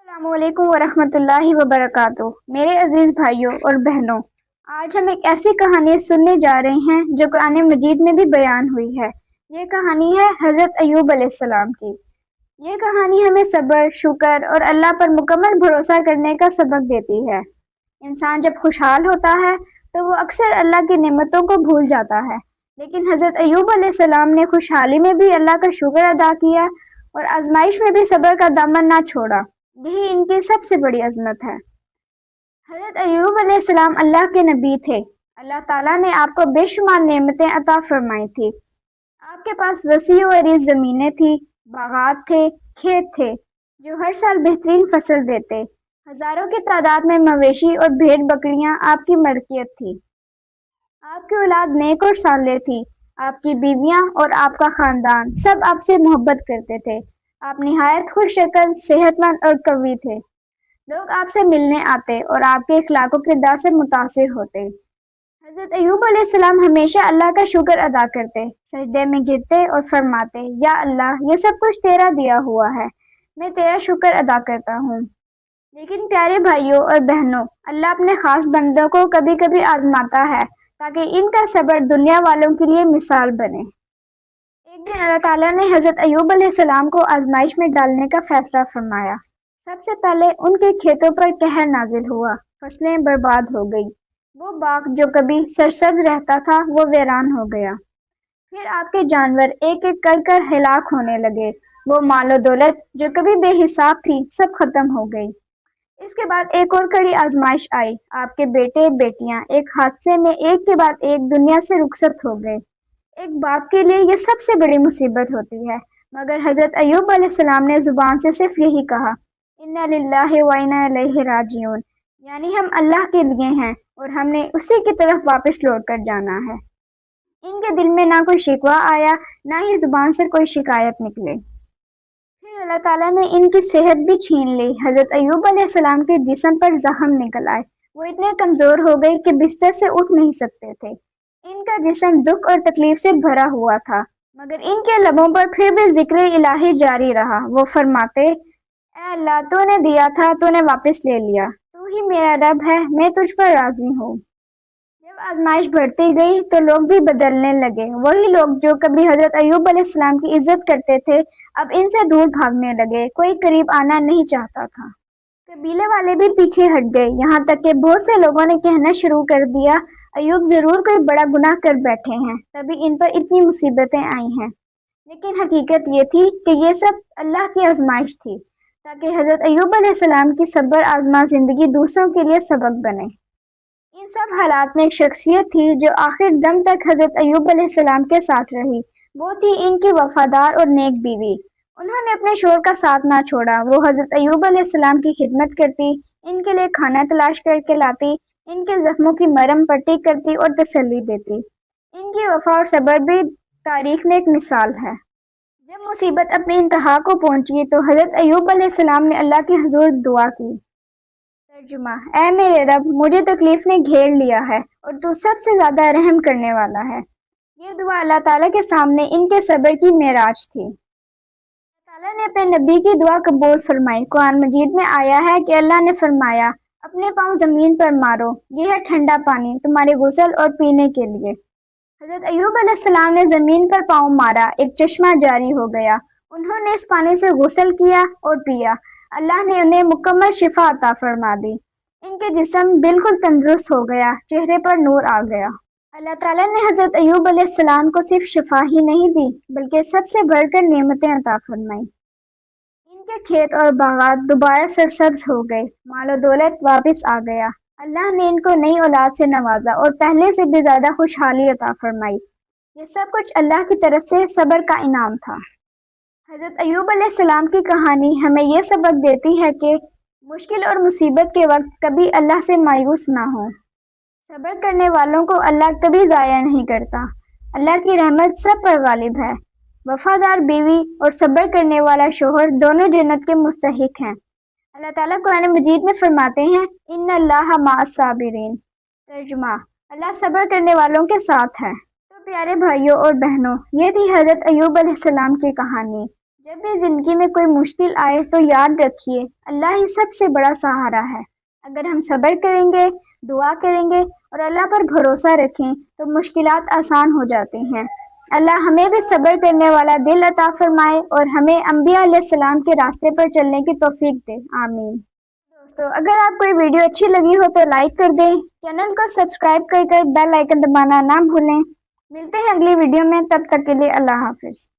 السلام علیکم ورحمۃ اللہ وبرکاتہ۔ میرے عزیز بھائیوں اور بہنوں، آج ہم ایک ایسی کہانی سننے جا رہے ہیں جو قرآن مجید میں بھی بیان ہوئی ہے۔ یہ کہانی ہے حضرت ایوب علیہ السلام کی۔ یہ کہانی ہمیں صبر، شکر اور اللہ پر مکمل بھروسہ کرنے کا سبق دیتی ہے۔ انسان جب خوشحال ہوتا ہے تو وہ اکثر اللہ کی نعمتوں کو بھول جاتا ہے، لیکن حضرت ایوب علیہ السلام نے خوشحالی میں بھی اللہ کا شکر ادا کیا اور آزمائش میں بھی صبر کا دامن نہ چھوڑا۔ یہی ان کی سب سے بڑی عظمت ہے۔ حضرت ایوب علیہ السلام اللہ کے نبی تھے۔ اللہ تعالیٰ نے آپ کو بے شمار نعمتیں عطا فرمائی تھی۔ آپ کے پاس وسیع و عریض زمینیں تھیں، باغات تھے، کھیت تھے جو ہر سال بہترین فصل دیتے۔ ہزاروں کی تعداد میں مویشی اور بھیڑ بکریاں آپ کی ملکیت تھی۔ آپ کی اولاد نیک اور صالح تھی۔ آپ کی بیویاں اور آپ کا خاندان سب آپ سے محبت کرتے تھے۔ آپ نہایت خوش شکل، صحت مند اور قوی تھے۔ لوگ آپ سے ملنے آتے اور آپ کے اخلاق و کردار سے متاثر ہوتے۔ حضرت ایوب علیہ السلام ہمیشہ اللہ کا شکر ادا کرتے، سجدے میں گرتے اور فرماتے، یا اللہ، یہ سب کچھ تیرا دیا ہوا ہے، میں تیرا شکر ادا کرتا ہوں۔ لیکن پیارے بھائیوں اور بہنوں، اللہ اپنے خاص بندوں کو کبھی کبھی آزماتا ہے تاکہ ان کا صبر دنیا والوں کے لیے مثال بنے۔ ایک دن اللہ تعالیٰ نے حضرت ایوب علیہ السلام کو آزمائش میں ڈالنے کا فیصلہ فرمایا۔ سب سے پہلے ان کے کھیتوں پر قہر نازل ہوا، فصلیں برباد ہو گئی۔ وہ باغ جو کبھی سرسبز رہتا تھا وہ ویران ہو گیا۔ پھر آپ کے جانور ایک ایک کر ہلاک ہونے لگے۔ وہ مال و دولت جو کبھی بے حساب تھی سب ختم ہو گئی۔ اس کے بعد ایک اور کڑی آزمائش آئی۔ آپ کے بیٹے بیٹیاں ایک حادثے میں ایک کے بعد ایک دنیا سے رخصت ہو گئے۔ ایک باپ کے لیے یہ سب سے بڑی مصیبت ہوتی ہے، مگر حضرت ایوب علیہ السلام نے زبان سے صرف یہی کہا، انا للہ و انا الیہ راجعون، یعنی ہم اللہ کے لیے ہیں اور ہم نے اسی کی طرف واپس لوٹ کر جانا ہے۔ ان کے دل میں نہ کوئی شکوہ آیا، نہ ہی زبان سے کوئی شکایت نکلے۔ پھر اللہ تعالیٰ نے ان کی صحت بھی چھین لی۔ حضرت ایوب علیہ السلام کے جسم پر زخم نکل آئے۔ وہ اتنے کمزور ہو گئے کہ بستر سے اٹھ نہیں سکتے تھے۔ ان کا جسم دکھ اور تکلیف سے بھرا ہوا تھا، مگر ان کے لبوں پر پھر بھی ذکر الہی جاری رہا۔ وہ فرماتے، اے اللہ، تو نے دیا تھا، تو نے واپس لے لیا، تو ہی میرا رب ہے، میں تجھ پر راضی ہوں۔ جب آزمائش بڑھتی گئی تو لوگ بھی بدلنے لگے۔ وہی لوگ جو کبھی حضرت ایوب علیہ السلام کی عزت کرتے تھے اب ان سے دور بھاگنے لگے، کوئی قریب آنا نہیں چاہتا تھا۔ قبیلے والے بھی پیچھے ہٹ گئے، یہاں تک کہ بہت سے لوگوں نے کہنا شروع کر دیا، ایوب ضرور کوئی بڑا گناہ کر بیٹھے ہیں، تبھی ان پر اتنی مصیبتیں آئی ہیں۔ لیکن حقیقت یہ تھی کہ یہ سب اللہ کی آزمائش تھی، تاکہ حضرت ایوب علیہ السلام کی صبر آزما زندگی دوسروں کے لیے سبق بنے۔ ان سب حالات میں ایک شخصیت تھی جو آخر دم تک حضرت ایوب علیہ السلام کے ساتھ رہی۔ وہ تھی ان کی وفادار اور نیک بیوی۔ انہوں نے اپنے شوہر کا ساتھ نہ چھوڑا۔ وہ حضرت ایوب علیہ السلام کی خدمت کرتی، ان کے لیے کھانا تلاش کر کے لاتی، ان کے زخموں کی مرہم پٹی کرتی اور تسلی دیتی۔ ان کی وفا اور صبر بھی تاریخ میں ایک مثال ہے۔ جب مصیبت اپنی انتہا کو پہنچی تو حضرت ایوب علیہ السلام نے اللہ کے حضور دعا کی۔ ترجمہ: اے میرے رب، مجھے تکلیف نے گھیر لیا ہے اور تو سب سے زیادہ رحم کرنے والا ہے۔ یہ دعا اللہ تعالیٰ کے سامنے ان کے صبر کی معراج تھی۔ اللہ تعالیٰ نے اپنے نبی کی دعا قبول فرمائی۔ قرآن مجید میں آیا ہے کہ اللہ نے فرمایا، اپنے پاؤں زمین پر مارو، یہ ہے ٹھنڈا پانی تمہارے غسل اور پینے کے لیے۔ حضرت ایوب علیہ السلام نے زمین پر پاؤں مارا، ایک چشمہ جاری ہو گیا۔ انہوں نے اس پانی سے غسل کیا اور پیا۔ اللہ نے انہیں مکمل شفا عطا فرما دی۔ ان کے جسم بالکل تندرست ہو گیا، چہرے پر نور آ گیا۔ اللہ تعالیٰ نے حضرت ایوب علیہ السلام کو صرف شفا ہی نہیں دی بلکہ سب سے بڑھ کر نعمتیں عطا فرمائیں۔ ان کے کھیت اور باغات دوبارہ سرسبز ہو گئے، مال و دولت واپس آ گیا۔ اللہ نے ان کو نئی اولاد سے نوازا اور پہلے سے بھی زیادہ خوشحالی عطا فرمائی۔ یہ سب کچھ اللہ کی طرف سے صبر کا انعام تھا۔ حضرت ایوب علیہ السلام کی کہانی ہمیں یہ سبق دیتی ہے کہ مشکل اور مصیبت کے وقت کبھی اللہ سے مایوس نہ ہو۔ صبر کرنے والوں کو اللہ کبھی ضائع نہیں کرتا۔ اللہ کی رحمت سب پر غالب ہے۔ وفادار بیوی اور صبر کرنے والا شوہر دونوں جنت کے مستحق ہیں۔ اللہ تعالیٰ قرآن مجید میں فرماتے ہیں، ان اللہ مع الصابرین۔ ترجمہ: اللہ صبر کرنے والوں کے ساتھ ہے۔ تو پیارے بھائیوں اور بہنوں، یہ تھی حضرت ایوب علیہ السلام کی کہانی۔ جب بھی زندگی میں کوئی مشکل آئے تو یاد رکھیے اللہ ہی سب سے بڑا سہارا ہے۔ اگر ہم صبر کریں گے، دعا کریں گے اور اللہ پر بھروسہ رکھیں تو مشکلات آسان ہو جاتی ہیں۔ اللہ ہمیں بھی صبر کرنے والا دل عطا فرمائے اور ہمیں انبیاء علیہ السلام کے راستے پر چلنے کی توفیق دے، آمین۔ دوستو، اگر آپ کوئی ویڈیو اچھی لگی ہو تو لائک کر دیں، چینل کو سبسکرائب کر بیل آئیکن دبانا نہ بھولیں۔ ملتے ہیں اگلی ویڈیو میں، تب تک کے لیے اللہ حافظ۔